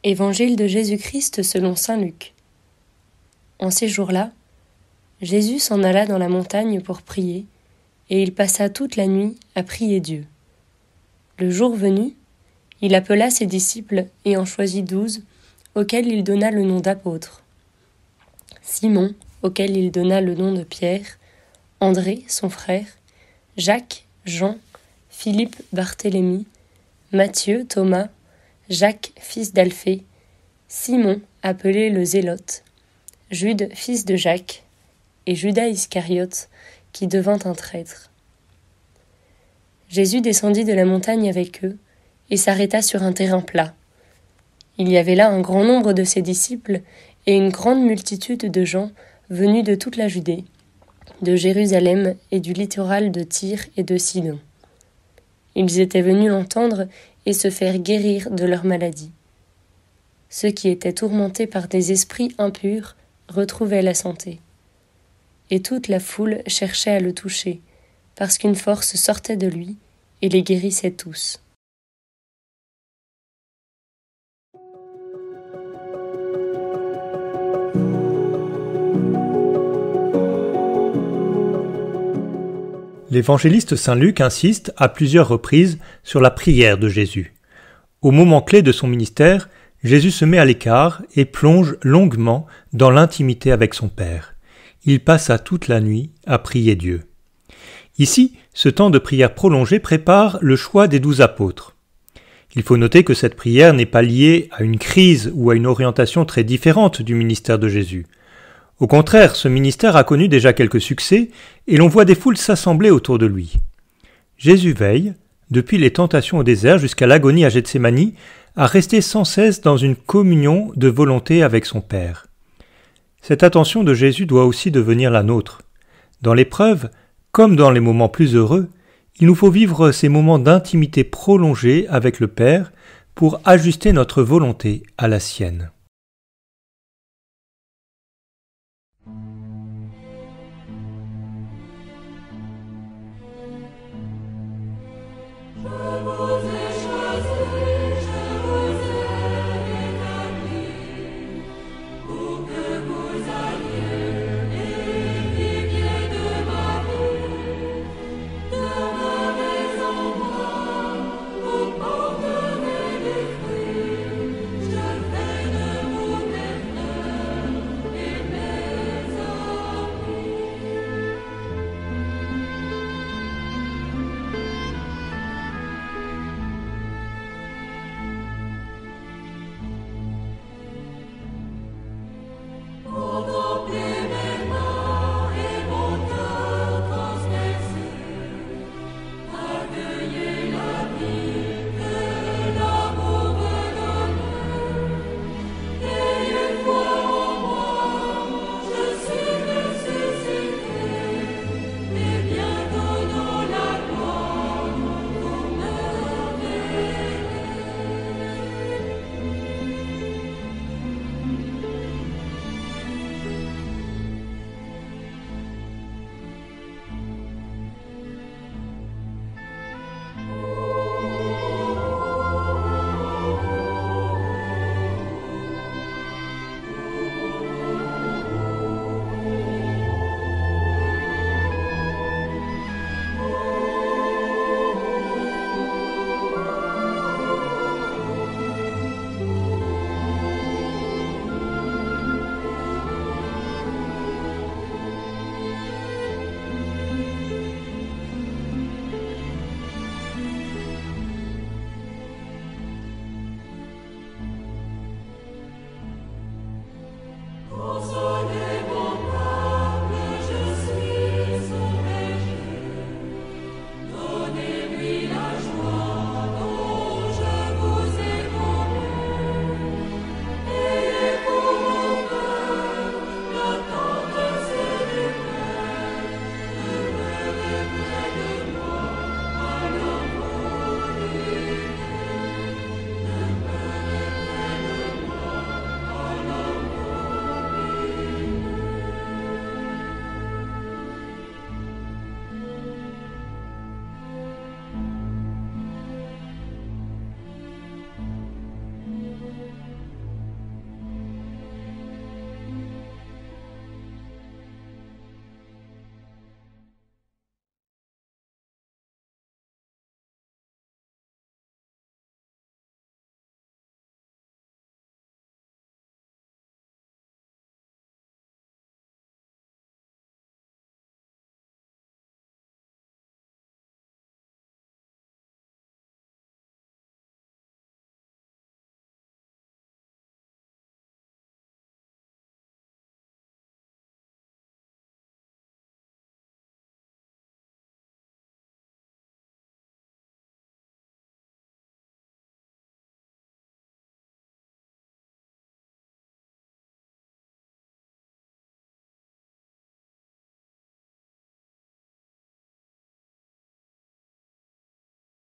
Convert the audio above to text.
Évangile de Jésus-Christ selon saint Luc. En ces jours-là, Jésus s'en alla dans la montagne pour prier, et il passa toute la nuit à prier Dieu. Le jour venu, il appela ses disciples et en choisit 12, auxquels il donna le nom d'apôtres. Simon, auquel il donna le nom de Pierre, André, son frère, Jacques, Jean, Philippe, Barthélemy, Matthieu, Thomas, Jacques, fils d'Alphée, Simon, appelé le Zélote, Jude, fils de Jacques, et Judas Iscariote, qui devint un traître. Jésus descendit de la montagne avec eux et s'arrêta sur un terrain plat. Il y avait là un grand nombre de ses disciples et une grande multitude de gens venus de toute la Judée, de Jérusalem et du littoral de Tyr et de Sidon. Ils étaient venus l'entendre et se faire guérir de leur maladie. Ceux qui étaient tourmentés par des esprits impurs retrouvaient la santé. Et toute la foule cherchait à le toucher, parce qu'une force sortait de lui et les guérissait tous. L'évangéliste saint Luc insiste à plusieurs reprises sur la prière de Jésus. Au moment clé de son ministère, Jésus se met à l'écart et plonge longuement dans l'intimité avec son Père. Il passa toute la nuit à prier Dieu. Ici, ce temps de prière prolongé prépare le choix des 12 apôtres. Il faut noter que cette prière n'est pas liée à une crise ou à une orientation très différente du ministère de Jésus. Au contraire, ce ministère a connu déjà quelques succès et l'on voit des foules s'assembler autour de lui. Jésus veille, depuis les tentations au désert jusqu'à l'agonie à Gethsémani, à rester sans cesse dans une communion de volonté avec son Père. Cette attention de Jésus doit aussi devenir la nôtre. Dans l'épreuve, comme dans les moments plus heureux, il nous faut vivre ces moments d'intimité prolongée avec le Père pour ajuster notre volonté à la sienne.